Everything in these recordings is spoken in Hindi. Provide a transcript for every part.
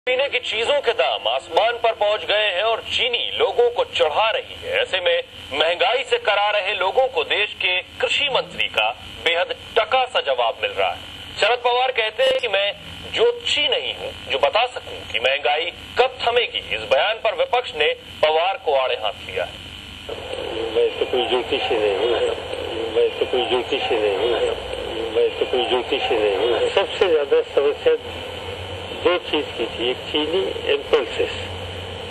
पीने की चीजों के दाम आसमान पर पहुंच गए हैं और चीनी लोगों को चढ़ा रही है। ऐसे में महंगाई से करा रहे लोगों को देश के कृषि मंत्री का बेहद टका सा जवाब मिल रहा है। शरद पवार कहते हैं कि मैं ज्योतिषी नहीं हूं जो बता सकूं कि महंगाई कब थमेगी। इस बयान पर विपक्ष ने पवार को आड़े हाथ लिया है। मैं तो कोई ज्योतिषी नहीं हूँ, मैं तो कोई ज्योतिषी नहीं हूँ, मैं तो कोई ज्योतिषी नहीं हूँ। सबसे ज्यादा समस्या दो चीज की थी, एक चीनी एंड पल्सेस,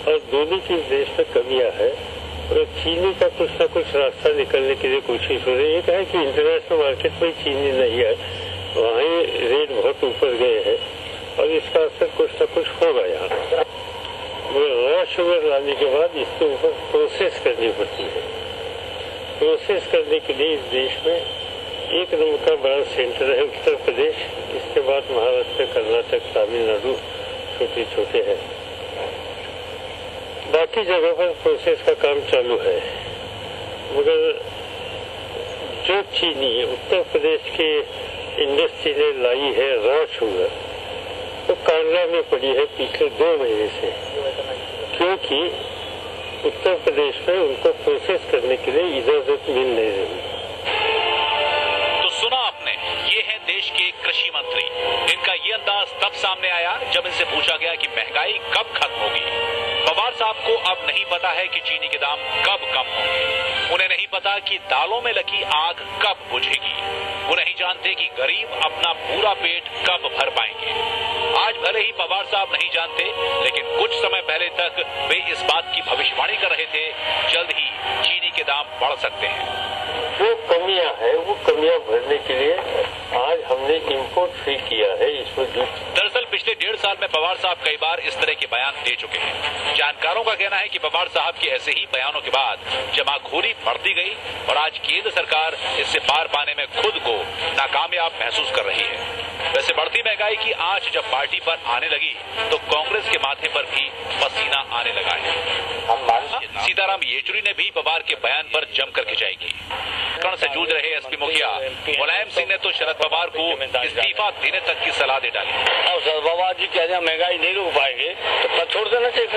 और दोनों की देश में कमियां है और चीनी का कुछ न कुछ रास्ता निकलने के लिए कोशिश हो रही है। एक है कि इंटरनेशनल मार्केट में चीनी नहीं है, वहीं रेट बहुत ऊपर गए हैं और इसका असर कुछ न कुछ होगा यहाँ। रॉ शुगर लाने के बाद इसके ऊपर प्रोसेस करनी पड़ती है। प्रोसेस करने के लिए इस देश में एक नंबर का बड़ा सेंटर है उत्तर प्रदेश, इसके बाद महाराष्ट्र, कर्नाटक, तमिलनाडु छोटे छोटे हैं। बाकी जगह पर प्रोसेस का काम चालू है, मगर जो चीनी उत्तर प्रदेश के इंडस्ट्री ने लाई है रॉ शुगर, वो कांगड़ा में पड़ी है पिछले 2 महीने से, क्योंकि उत्तर प्रदेश में उनको प्रोसेस करने के लिए इजाजत मिल नहीं रही। तो सुना आपने, ये है देश के कृषि मंत्री। इनका ये अंदाज तब सामने आया जब इनसे पूछा गया कि महंगाई कब खत्म होगी। पवार साहब को अब नहीं पता है कि चीनी के दाम कब कम होंगे। उन्हें नहीं पता कि दालों में लगी आग कब बुझेगी। वो नहीं जानते कि गरीब अपना पूरा पेट कब भर पाएंगे। आज भले ही पवार साहब नहीं जानते, लेकिन कुछ समय पहले तक वे इस बात की भविष्यवाणी कर रहे थे, जल्द ही चीनी के दाम बढ़ सकते हैं। जो कमियां हैं वो कमियां भरने के लिए आज हमने इंपोर्ट फ्री किया है। इसमें दरअसल पिछले 1.5 साल में पवार साहब कई बार इस तरह के बयान दे चुके हैं। जानकारों का कहना है कि पवार साहब के ऐसे ही बयानों के बाद जमाखोरी बढ़ती गई और आज केंद्र सरकार इससे पार पाने में खुद को नाकामयाब महसूस कर रही है। वैसे बढ़ती महंगाई की आंच जब पार्टी पर आने लगी तो कांग्रेस के माथे पर भी पसीना आने लगा है। सीताराम येचुरी ने भी पवार के बयान पर जमकर खिंचाई की। कण से जूझ रहे एसपी मुखिया मुलायम सिंह ने तो शरद पवार को इस्तीफा देने तक की सलाह दे डाली। अब शरद पवार जी कह रहे हैं महंगाई नहीं रोक पाएंगे तो पद छोड़ देना चाहिए।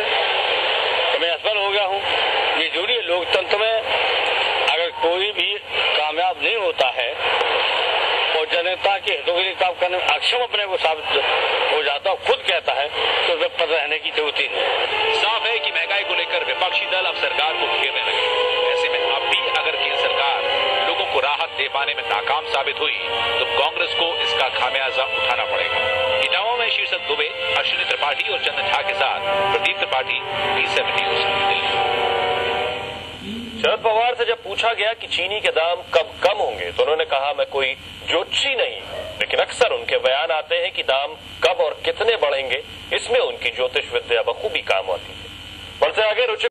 तो मैं असफल हो गया हूँ। ये जरूरी है लोकतंत्र में, अगर कोई भी कामयाब नहीं होता है और जनता के हितों के लिए काम करने में अक्षम अपने को साबित हो जाता है, खुद कहता है, तो वे पद रहने की जरूरत ही नहीं। साफ है कि महंगाई को लेकर विपक्षी दल अब सरकार को घेरने लगे। ऐसे में अब भी अगर केंद्र सरकार लोगों को राहत दे पाने में नाकाम साबित हुई तो कांग्रेस को इसका खामियाजा उठाना पड़ेगा। इटावा में शीर्षक दुबे, अश्विनी त्रिपाठी और चंदन झा के साथ प्रदीप त्रिपाठी, P7 न्यूज, दिल्ली। शरद पवार से जब पूछा गया कि चीनी के दाम कब कम होंगे तो उन्होंने कहा मैं कोई ज्योतिषी नहीं, लेकिन अक्सर उनके बयान आते हैं कि दाम कब और कितने बढ़ेंगे, इसमें उनकी ज्योतिष विद्या बखूबी काम आती है। बढ़ते आगे रुचि